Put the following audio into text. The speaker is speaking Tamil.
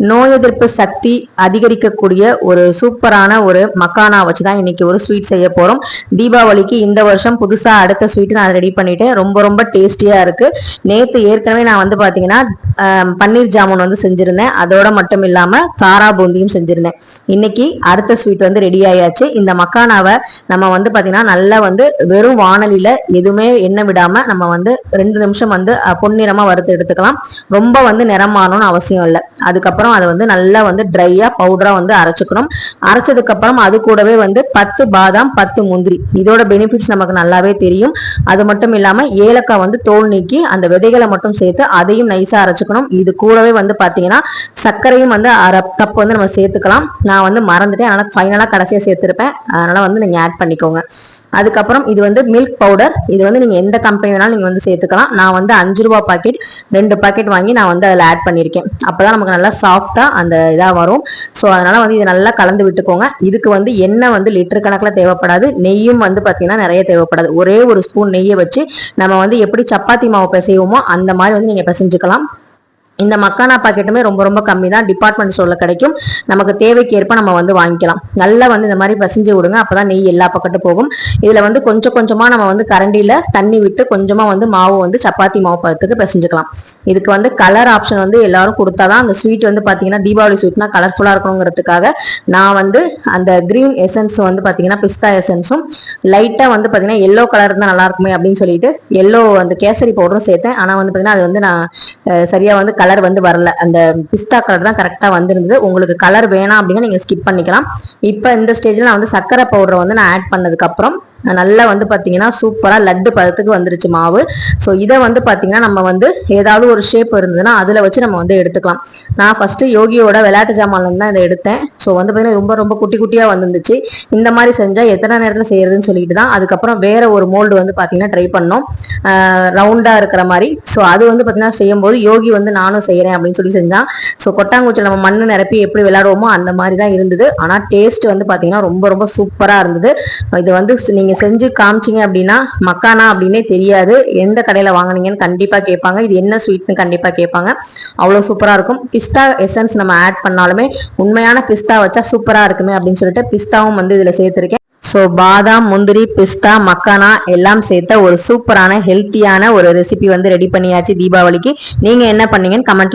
நோய் எதிர்ப்பு சக்தி அதிகரிக்கக்கூடிய ஒரு சூப்பரான ஒரு மக்கானா வச்சுதான் இன்னைக்கு ஒரு ஸ்வீட் செய்ய போறோம். தீபாவளிக்கு இந்த வருஷம் புதுசா அடுத்த ஸ்வீட் நான் ரெடி பண்ணிட்டேன். ரொம்ப ரொம்ப டேஸ்டியா இருக்கு. நேத்து ஏற்கனவே நான் வந்து பாத்தீங்கன்னா பன்னீர் ஜாமுன் வந்து செஞ்சிருந்தேன். அதோட மட்டும் இல்லாம காரா பூந்தியும் செஞ்சிருந்தேன். இன்னைக்கு அடுத்த ஸ்வீட் வந்து ரெடி ஆயாச்சு. இந்த மக்கானாவை நம்ம வந்து பாத்தீங்கன்னா நல்லா வந்து வெறும் வானலியில எதுவுமே எண்ணெய் விடாம நம்ம வந்து 2 நிமிஷம் வந்து பொன்னிறமா வறுத்து எடுத்துக்கலாம். ரொம்ப வந்து நிறமானோன்னு அவசியம் இல்லை. அதுக்கப்புறம் அதை வந்து நல்லா வந்து ட்ரையா பவுடரா வந்து அரைச்சுக்கணும். அரைச்சதுக்கு அப்புறம் அது கூடவே வந்து 10 பாதாம் 10 முந்திரி, இதோட பெனிஃபிட்ஸ் நமக்கு நல்லாவே தெரியும். அது மட்டும் இல்லாம ஏலக்காய் வந்து தோல் நீக்கி அந்த விதைகளை மட்டும் சேர்த்து அதையும் நைஸா அரைச்சுக்கணும். இது கூடவே வந்து பாத்தீங்கன்னா சர்க்கரையும் வந்து 1/2 கப் வந்து நம்ம சேர்த்துக்கலாம். நான் வந்து மறந்துட்டேன், அதனால ஃபைனலா கடைசியா சேர்த்திருப்பேன். அதனால வந்து நீங்க ஆட் பண்ணிக்கோங்க. அதுக்கப்புறம் இது வந்து மில்க் பவுடர். இது வந்து நீங்க எந்த கம்பெனி வேணாலும் நீங்க வந்து சேர்த்துக்கலாம். நான் வந்து 5 ரூபாய் பாக்கெட் 2 பாக்கெட் வாங்கி நான் வந்து அதில் ஆட் பண்ணியிருக்கேன். அப்பதான் நமக்கு நல்லா சாஃப்டா அந்த இதா வரும். ஸோ அதனால வந்து இதை நல்லா கலந்து விட்டுக்கோங்க. இதுக்கு வந்து எண்ணெய் வந்து லிட்டர் கணக்கில் தேவைப்படாது. நெய்யும் வந்து பார்த்தீங்கன்னா நிறைய தேவைப்படாது. ஒரே ஒரு ஸ்பூன் நெய்யை வச்சு நம்ம வந்து எப்படி சப்பாத்தி மாவு பிசைவோமோ அந்த மாதிரி வந்து நீங்க பிசைஞ்சுக்கலாம். இந்த மக்கானா பாக்கெட்டுமே ரொம்ப ரொம்ப கம்மி தான், டிபார்ட்மெண்ட் ஸ்டோர்ல கிடைக்கும். நமக்கு தேவைக்கு ஏற்ப நம்ம வந்து வாங்கிக்கலாம். நல்லா வந்து இந்த மாதிரி பசைஞ்சு விடுங்க, அப்பதான் நெய் எல்லா பக்கட்டும் போகும். இதுல வந்து கொஞ்சம் கொஞ்சமா நம்ம வந்து கரண்டியில தண்ணி விட்டு கொஞ்சமா வந்து மாவு வந்து சப்பாத்தி மாவு பதத்துக்கு பிசைஞ்சுக்கலாம். இதுக்கு வந்து கலர் ஆப்ஷன் வந்து எல்லாரும் கொடுத்தாதான் அந்த ஸ்வீட் வந்து பாத்தீங்கன்னா தீபாவளி ஸ்வீட்னா கலர்ஃபுல்லா இருக்கணுங்கிறதுக்காக நான் வந்து அந்த கிரீன் எசன்ஸ் வந்து பாத்தீங்கன்னா பிஸ்தா எசன்ஸும் லைட்டா வந்து பாத்தீங்கன்னா எல்லோ கலர் இருந்தா நல்லா இருக்குமே அப்படின்னு சொல்லிட்டு எல்லோ அந்த கேசரி பவுடரும் சேர்த்தேன். ஆனா வந்து பாத்தீங்கன்னா அது வந்து நான் சரியா வந்து கலர் வந்து வரல. அந்த பிஸ்தா கலர் தான் கரெக்டா வந்திருந்தது. உங்களுக்கு கலர் வேணாம் அப்படின்னா நீங்க ஸ்கிப் பண்ணிக்கலாம். இப்ப இந்த ஸ்டேஜ்ல நான் வந்து சர்க்கரை பவுடர் வந்து நான் ஆட் பண்ணதுக்கு அப்புறம் நல்லா வந்து பாத்தீங்கன்னா சூப்பரா லட்டு பதத்துக்கு வந்துருச்சு மாவு. ஸோ இதை வந்து பாத்தீங்கன்னா நம்ம வந்து ஏதாவது ஒரு ஷேப் இருந்ததுன்னா அதுல வச்சு நம்ம வந்து எடுத்துக்கலாம். நான் ஃபர்ஸ்ட் யோகியோட விளையாட்டு ஜாமான்ல தான் இதை எடுத்தேன். ஸோ வந்து பாத்தீங்கன்னா ரொம்ப ரொம்ப குட்டி குட்டியா வந்துருந்துச்சு. இந்த மாதிரி செஞ்சா எத்தனை நேரத்துல செய்யறதுன்னு சொல்லிட்டு தான் அதுக்கப்புறம் வேற ஒரு மோல்டு வந்து பாத்தீங்கன்னா ட்ரை பண்ணோம், ரவுண்டா இருக்கிற மாதிரி. ஸோ அது வந்து பாத்தீங்கன்னா செய்யும் போது யோகி வந்து நானும் செய்யறேன் அப்படின்னு சொல்லி செஞ்சான். ஸோ கொட்டாங்குச்சியில் நம்ம மண்ணு நிரப்பி எப்படி விளையாடுவோமோ அந்த மாதிரி தான் இருந்தது. ஆனா டேஸ்ட் வந்து பாத்தீங்கன்னா ரொம்ப ரொம்ப சூப்பரா இருந்தது. இது வந்து நீங்க செஞ்சு காமிச்சிங்க அப்படின்னா மக்கானா அப்படின்னே தெரியாது. எந்த கடையில வாங்கினீங்கன்னு கண்டிப்பா கேட்பாங்க. இது என்ன ஸ்வீட்னு கண்டிப்பா கேட்பாங்க. அவ்வளவு சூப்பரா இருக்கும். பிஸ்தா எசன்ஸ் நம்ம ஆட் பண்ணாலுமே உண்மையான பிஸ்தா வச்சா சூப்பரா இருக்குமே அப்படின்னு சொல்லிட்டு பிஸ்தாவும் வந்து இதுல சேர்த்திருக்கேன். ஸோ பாதாம் முந்திரி பிஸ்தா மக்கானா எல்லாம் சேர்த்த ஒரு சூப்பரான ஹெல்த்தியான ஒரு ரெசிபி வந்து ரெடி பண்ணியாச்சு தீபாவளிக்கு. நீங்க என்ன பண்ணீங்கன்னு கமெண்ட்ல